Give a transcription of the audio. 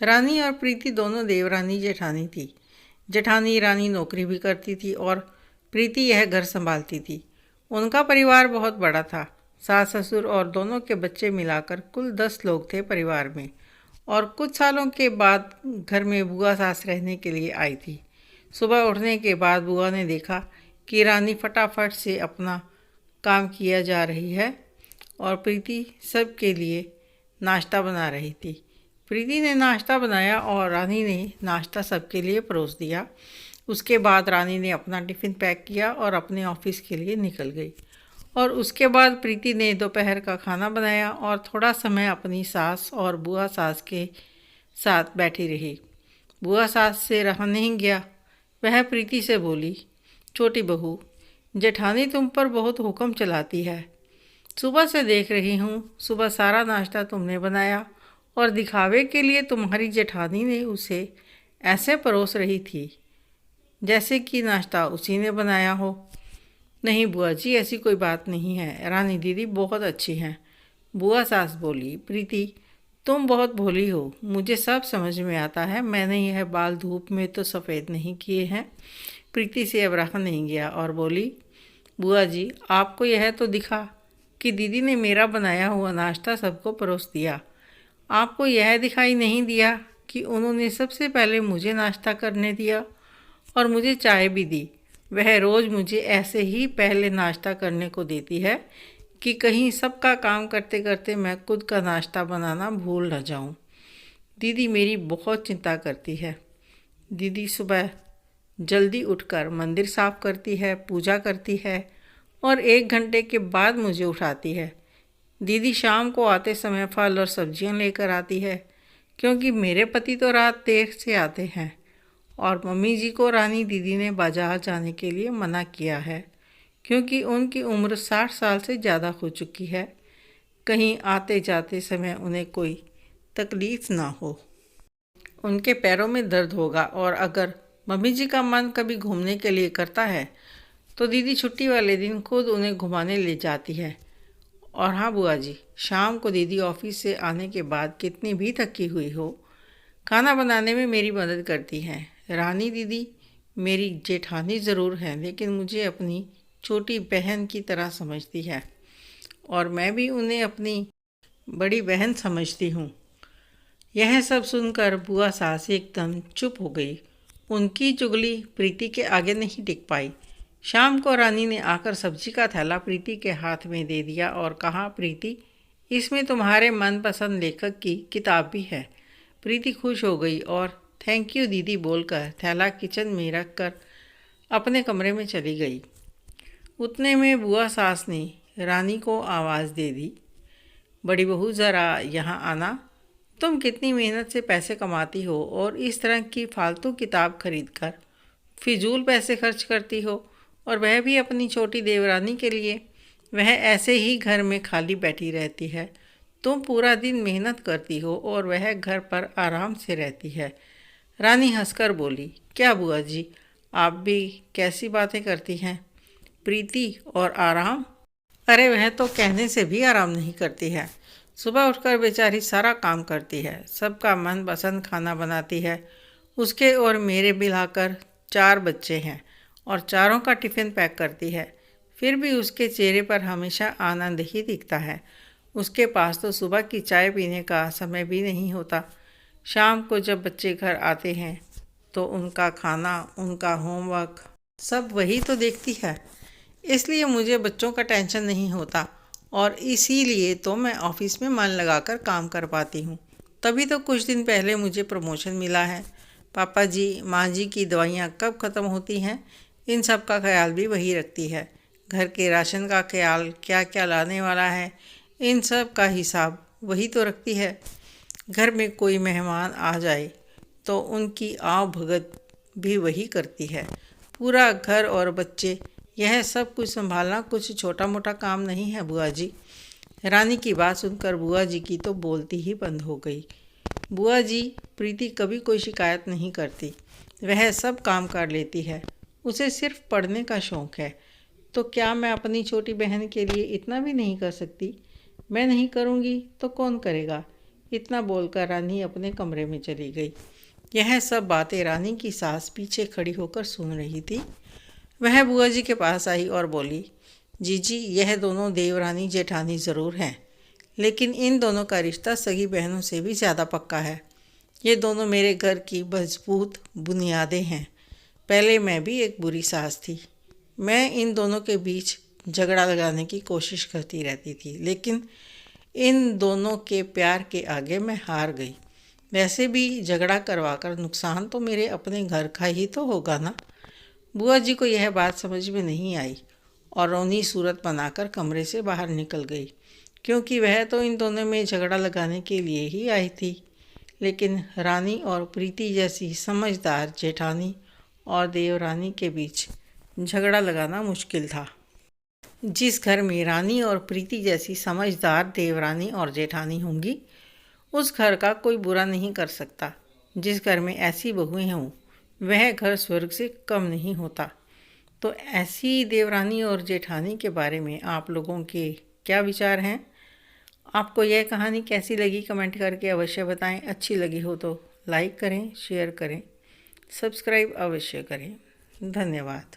रानी और प्रीति दोनों देवरानी जेठानी थी। जेठानी रानी नौकरी भी करती थी और प्रीति यह घर संभालती थी। उनका परिवार बहुत बड़ा था। सास ससुर और दोनों के बच्चे मिलाकर कुल 10 लोग थे परिवार में। और कुछ सालों के बाद घर में बुआ सास रहने के लिए आई थी। सुबह उठने के बाद बुआ ने देखा कि रानी फटाफट से अपना काम किया जा रही है और प्रीति सब के लिए नाश्ता बना रही थी। प्रीति ने नाश्ता बनाया और रानी ने नाश्ता सबके लिए परोस दिया। उसके बाद रानी ने अपना टिफ़िन पैक किया और अपने ऑफिस के लिए निकल गई। और उसके बाद प्रीति ने दोपहर का खाना बनाया और थोड़ा समय अपनी सास और बुआ सास के साथ बैठी रही। बुआ सास से रहा नहीं गया। वह प्रीति से बोली, छोटी बहू, जेठानी तुम पर बहुत हुक्म चलाती है। सुबह से देख रही हूँ, सुबह सारा नाश्ता तुमने बनाया और दिखावे के लिए तुम्हारी जेठानी ने उसे ऐसे परोस रही थी जैसे कि नाश्ता उसी ने बनाया हो। नहीं बुआ जी, ऐसी कोई बात नहीं है, रानी दीदी बहुत अच्छी हैं। बुआ सास बोली, प्रीति तुम बहुत भोली हो, मुझे सब समझ में आता है। मैंने यह बाल धूप में तो सफ़ेद नहीं किए हैं। प्रीति से अब रहा नहीं गया और बोली, बुआ जी आपको यह तो दिखा कि दीदी ने मेरा बनाया हुआ नाश्ता सबको परोस दिया। आपको यह दिखाई नहीं दिया कि उन्होंने सबसे पहले मुझे नाश्ता करने दिया और मुझे चाय भी दी। वह रोज़ मुझे ऐसे ही पहले नाश्ता करने को देती है कि कहीं सबका काम करते करते मैं खुद का नाश्ता बनाना भूल न जाऊं। दीदी मेरी बहुत चिंता करती है। दीदी सुबह जल्दी उठकर मंदिर साफ करती है, पूजा करती है और 1 घंटे के बाद मुझे उठाती है। दीदी शाम को आते समय फल और सब्जियां लेकर आती है, क्योंकि मेरे पति तो रात देर से आते हैं और मम्मी जी को रानी दीदी ने बाजार जाने के लिए मना किया है, क्योंकि उनकी उम्र 60 साल से ज़्यादा हो चुकी है। कहीं आते जाते समय उन्हें कोई तकलीफ़ ना हो। उनके पैरों में दर्द होगा और अगर मम्मी जी का मन कभी घूमने के लिए करता है तो दीदी छुट्टी वाले दिन खुद उन्हें घुमाने ले जाती है। और हाँ बुआ जी, शाम को दीदी ऑफिस से आने के बाद कितनी भी थकी हुई हो, खाना बनाने में मेरी मदद करती हैं। रानी दीदी मेरी जेठानी ज़रूर हैं, लेकिन मुझे अपनी छोटी बहन की तरह समझती है और मैं भी उन्हें अपनी बड़ी बहन समझती हूँ। यह सब सुनकर बुआ सास एकदम चुप हो गई। उनकी चुगली प्रीति के आगे नहीं टिक पाई। शाम को रानी ने आकर सब्जी का थैला प्रीति के हाथ में दे दिया और कहा, प्रीति इसमें तुम्हारे मनपसंद लेखक की किताब भी है। प्रीति खुश हो गई और थैंक यू दीदी बोलकर थैला किचन में रख कर अपने कमरे में चली गई। उतने में बुआ सास ने रानी को आवाज़ दे दी, बड़ी बहू ज़रा यहाँ आना। तुम कितनी मेहनत से पैसे कमाती हो और इस तरह की फालतू किताब खरीद कर फिजूल पैसे खर्च करती हो, और वह भी अपनी छोटी देवरानी के लिए। वह ऐसे ही घर में खाली बैठी रहती है। तुम पूरा दिन मेहनत करती हो और वह घर पर आराम से रहती है। रानी हंसकर बोली, क्या बुआ जी, आप भी कैसी बातें करती हैं। प्रीति और आराम, अरे वह तो कहने से भी आराम नहीं करती है। सुबह उठकर बेचारी सारा काम करती है, सबका मनपसंद खाना बनाती है। उसके और मेरे मिलाकर 4 बच्चे हैं और चारों का टिफ़िन पैक करती है। फिर भी उसके चेहरे पर हमेशा आनंद ही दिखता है। उसके पास तो सुबह की चाय पीने का समय भी नहीं होता। शाम को जब बच्चे घर आते हैं तो उनका खाना, उनका होमवर्क सब वही तो देखती है। इसलिए मुझे बच्चों का टेंशन नहीं होता और इसीलिए तो मैं ऑफिस में मन लगाकर काम कर पाती हूँ। तभी तो कुछ दिन पहले मुझे प्रमोशन मिला है। पापा जी, माँ जी की दवाइयाँ कब ख़त्म होती हैं, इन सब का ख्याल भी वही रखती है। घर के राशन का ख्याल, क्या क्या लाने वाला है, इन सब का हिसाब वही तो रखती है। घर में कोई मेहमान आ जाए तो उनकी आव भगत भी वही करती है। पूरा घर और बच्चे, यह सब कुछ संभालना कुछ छोटा मोटा काम नहीं है बुआ जी। रानी की बात सुनकर बुआ जी की तो बोलती ही बंद हो गई। बुआ जी, प्रीति कभी कोई शिकायत नहीं करती, वह सब काम कर लेती है। उसे सिर्फ पढ़ने का शौक़ है। तो क्या मैं अपनी छोटी बहन के लिए इतना भी नहीं कर सकती? मैं नहीं करूँगी तो कौन करेगा? इतना बोलकर रानी अपने कमरे में चली गई। यह सब बातें रानी की सास पीछे खड़ी होकर सुन रही थी। वह बुआ जी के पास आई और बोली, जीजी, यह दोनों देवरानी जेठानी ज़रूर हैं, लेकिन इन दोनों का रिश्ता सगी बहनों से भी ज़्यादा पक्का है। ये दोनों मेरे घर की मजबूत बुनियादें हैं। पहले मैं भी एक बुरी सास थी। मैं इन दोनों के बीच झगड़ा लगाने की कोशिश करती रहती थी, लेकिन इन दोनों के प्यार के आगे मैं हार गई। वैसे भी झगड़ा करवाकर नुकसान तो मेरे अपने घर का ही तो होगा ना। बुआ जी को यह बात समझ में नहीं आई और रोनी सूरत बनाकर कमरे से बाहर निकल गई, क्योंकि वह तो इन दोनों में झगड़ा लगाने के लिए ही आई थी। लेकिन रानी और प्रीति जैसी समझदार जेठानी और देवरानी के बीच झगड़ा लगाना मुश्किल था। जिस घर में रानी और प्रीति जैसी समझदार देवरानी और जेठानी होंगी, उस घर का कोई बुरा नहीं कर सकता। जिस घर में ऐसी बहुएं हों, वह घर स्वर्ग से कम नहीं होता। तो ऐसी देवरानी और जेठानी के बारे में आप लोगों के क्या विचार हैं? आपको यह कहानी कैसी लगी कमेंट करके अवश्य बताएं। अच्छी लगी हो तो लाइक करें, शेयर करें, सब्सक्राइब अवश्य करें। धन्यवाद।